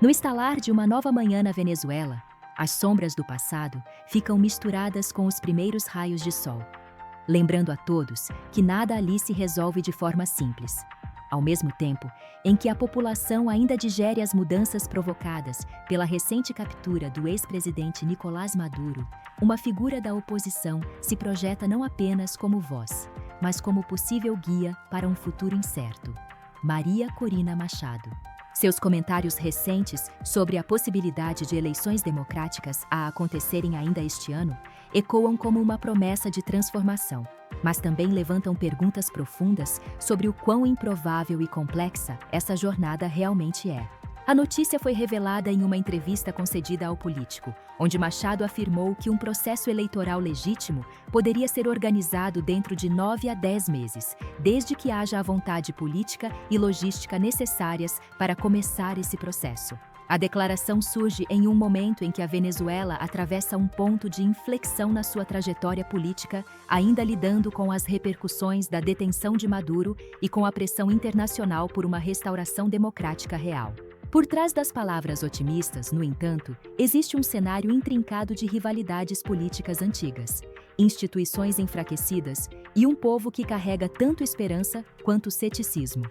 No estalar de uma nova manhã na Venezuela, as sombras do passado ficam misturadas com os primeiros raios de sol, lembrando a todos que nada ali se resolve de forma simples. Ao mesmo tempo em que a população ainda digere as mudanças provocadas pela recente captura do ex-presidente Nicolás Maduro, uma figura da oposição se projeta não apenas como voz, mas como possível guia para um futuro incerto: Maria Corina Machado. Seus comentários recentes sobre a possibilidade de eleições democráticas a acontecerem ainda este ano ecoam como uma promessa de transformação, mas também levantam perguntas profundas sobre o quão improvável e complexa essa jornada realmente é. A notícia foi revelada em uma entrevista concedida ao político, onde Machado afirmou que um processo eleitoral legítimo poderia ser organizado dentro de 9 a 10 meses, desde que haja a vontade política e logística necessárias para começar esse processo. A declaração surge em um momento em que a Venezuela atravessa um ponto de inflexão na sua trajetória política, ainda lidando com as repercussões da detenção de Maduro e com a pressão internacional por uma restauração democrática real. Por trás das palavras otimistas, no entanto, existe um cenário intrincado de rivalidades políticas antigas, instituições enfraquecidas e um povo que carrega tanto esperança quanto ceticismo.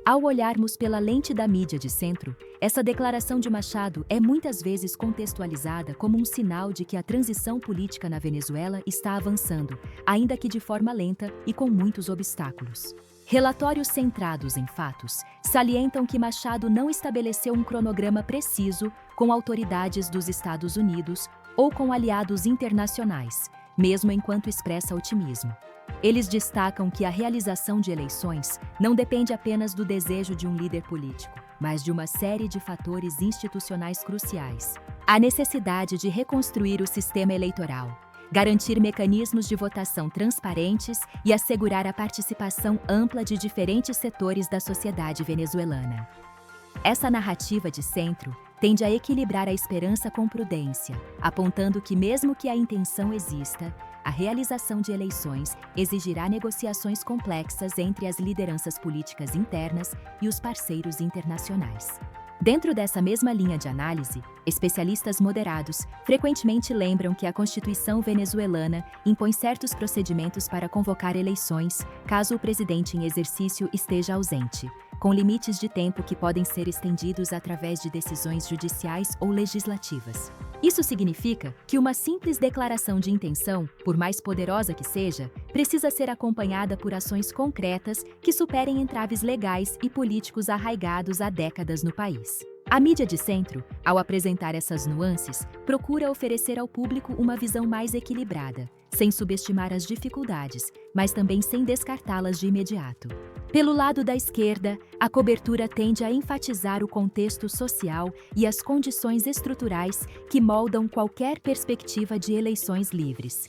Ao olharmos pela lente da mídia de centro, essa declaração de Machado é muitas vezes contextualizada como um sinal de que a transição política na Venezuela está avançando, ainda que de forma lenta e com muitos obstáculos. Relatórios centrados em fatos salientam que Machado não estabeleceu um cronograma preciso com autoridades dos Estados Unidos ou com aliados internacionais, mesmo enquanto expressa otimismo. Eles destacam que a realização de eleições não depende apenas do desejo de um líder político, mas de uma série de fatores institucionais cruciais. A necessidade de reconstruir o sistema eleitoral, garantir mecanismos de votação transparentes e assegurar a participação ampla de diferentes setores da sociedade venezuelana. Essa narrativa de centro tende a equilibrar a esperança com prudência, apontando que, mesmo que a intenção exista, a realização de eleições exigirá negociações complexas entre as lideranças políticas internas e os parceiros internacionais. Dentro dessa mesma linha de análise, especialistas moderados frequentemente lembram que a Constituição venezuelana impõe certos procedimentos para convocar eleições, caso o presidente em exercício esteja ausente, com limites de tempo que podem ser estendidos através de decisões judiciais ou legislativas. Isso significa que uma simples declaração de intenção, por mais poderosa que seja, precisa ser acompanhada por ações concretas que superem entraves legais e políticos arraigados há décadas no país. A mídia de centro, ao apresentar essas nuances, procura oferecer ao público uma visão mais equilibrada, sem subestimar as dificuldades, mas também sem descartá-las de imediato. Pelo lado da esquerda, a cobertura tende a enfatizar o contexto social e as condições estruturais que moldam qualquer perspectiva de eleições livres.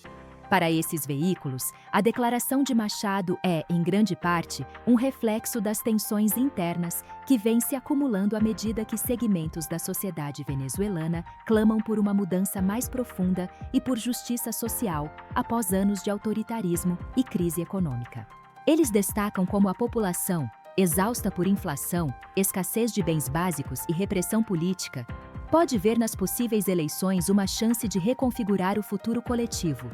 Para esses veículos, a declaração de Machado é, em grande parte, um reflexo das tensões internas que vêm se acumulando à medida que segmentos da sociedade venezuelana clamam por uma mudança mais profunda e por justiça social após anos de autoritarismo e crise econômica. Eles destacam como a população, exausta por inflação, escassez de bens básicos e repressão política, pode ver nas possíveis eleições uma chance de reconfigurar o futuro coletivo,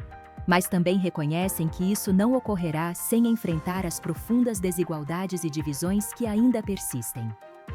mas também reconhecem que isso não ocorrerá sem enfrentar as profundas desigualdades e divisões que ainda persistem.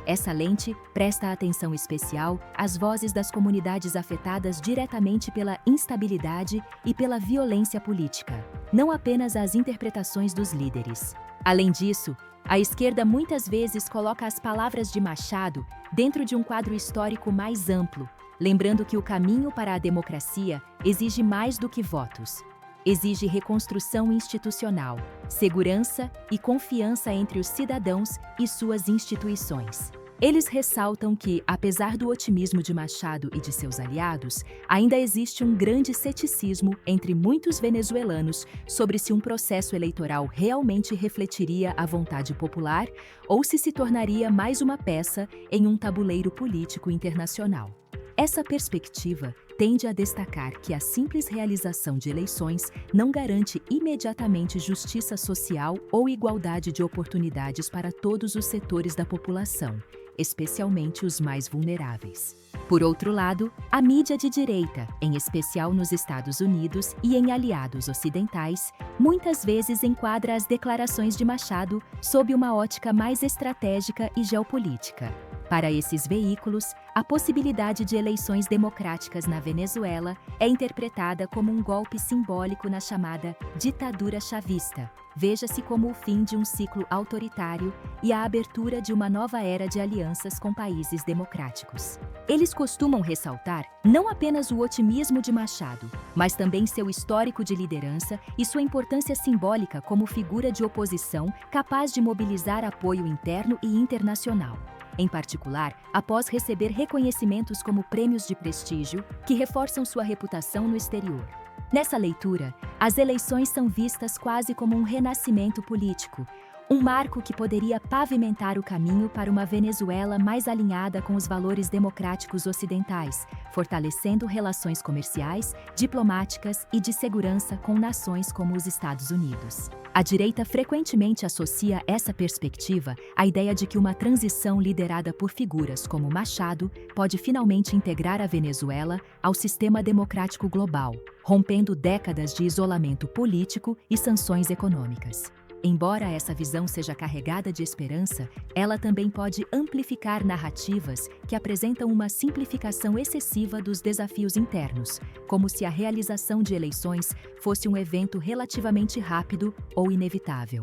Essa lente presta atenção especial às vozes das comunidades afetadas diretamente pela instabilidade e pela violência política, não apenas às interpretações dos líderes. Além disso, a esquerda muitas vezes coloca as palavras de Machado dentro de um quadro histórico mais amplo, lembrando que o caminho para a democracia exige mais do que votos. Exige reconstrução institucional, segurança e confiança entre os cidadãos e suas instituições. Eles ressaltam que, apesar do otimismo de Machado e de seus aliados, ainda existe um grande ceticismo entre muitos venezuelanos sobre se um processo eleitoral realmente refletiria a vontade popular ou se tornaria mais uma peça em um tabuleiro político internacional. Essa perspectiva tende a destacar que a simples realização de eleições não garante imediatamente justiça social ou igualdade de oportunidades para todos os setores da população, especialmente os mais vulneráveis. Por outro lado, a mídia de direita, em especial nos Estados Unidos e em aliados ocidentais, muitas vezes enquadra as declarações de Machado sob uma ótica mais estratégica e geopolítica. Para esses veículos, a possibilidade de eleições democráticas na Venezuela é interpretada como um golpe simbólico na chamada ditadura chavista. Veja-se como o fim de um ciclo autoritário e a abertura de uma nova era de alianças com países democráticos. Eles costumam ressaltar não apenas o otimismo de Machado, mas também seu histórico de liderança e sua importância simbólica como figura de oposição capaz de mobilizar apoio interno e internacional. Em particular, após receber reconhecimentos como prêmios de prestígio que reforçam sua reputação no exterior. Nessa leitura, as eleições são vistas quase como um renascimento político, um marco que poderia pavimentar o caminho para uma Venezuela mais alinhada com os valores democráticos ocidentais, fortalecendo relações comerciais, diplomáticas e de segurança com nações como os Estados Unidos. A direita frequentemente associa essa perspectiva à ideia de que uma transição liderada por figuras como Machado pode finalmente integrar a Venezuela ao sistema democrático global, rompendo décadas de isolamento político e sanções econômicas. Embora essa visão seja carregada de esperança, ela também pode amplificar narrativas que apresentam uma simplificação excessiva dos desafios internos, como se a realização de eleições fosse um evento relativamente rápido ou inevitável.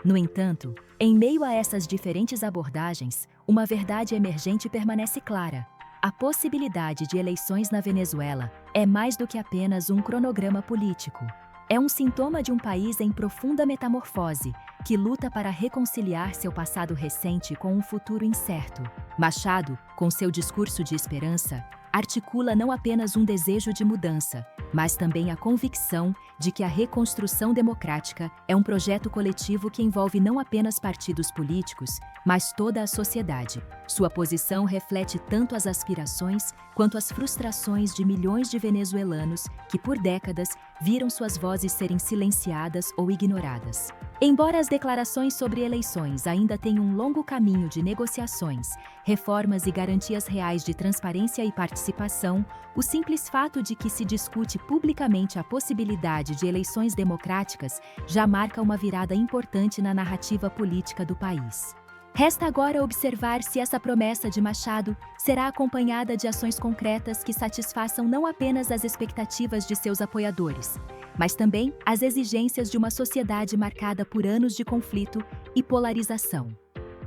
No entanto, em meio a essas diferentes abordagens, uma verdade emergente permanece clara. A possibilidade de eleições na Venezuela é mais do que apenas um cronograma político. É um sintoma de um país em profunda metamorfose, que luta para reconciliar seu passado recente com um futuro incerto. Machado, com seu discurso de esperança, articula não apenas um desejo de mudança, mas também a convicção de que a reconstrução democrática é um projeto coletivo que envolve não apenas partidos políticos, mas toda a sociedade. Sua posição reflete tanto as aspirações quanto as frustrações de milhões de venezuelanos que, por décadas, viram suas vozes serem silenciadas ou ignoradas. Embora as declarações sobre eleições ainda tenham um longo caminho de negociações, reformas e garantias reais de transparência e participação, o simples fato de que se discute publicamente a possibilidade de eleições democráticas já marca uma virada importante na narrativa política do país. Resta agora observar se essa promessa de Machado será acompanhada de ações concretas que satisfaçam não apenas as expectativas de seus apoiadores, mas também as exigências de uma sociedade marcada por anos de conflito e polarização.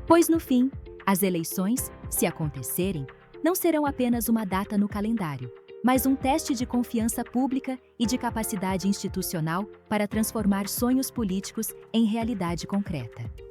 Pois, no fim, as eleições, se acontecerem, não serão apenas uma data no calendário, mas um teste de confiança pública e de capacidade institucional para transformar sonhos políticos em realidade concreta.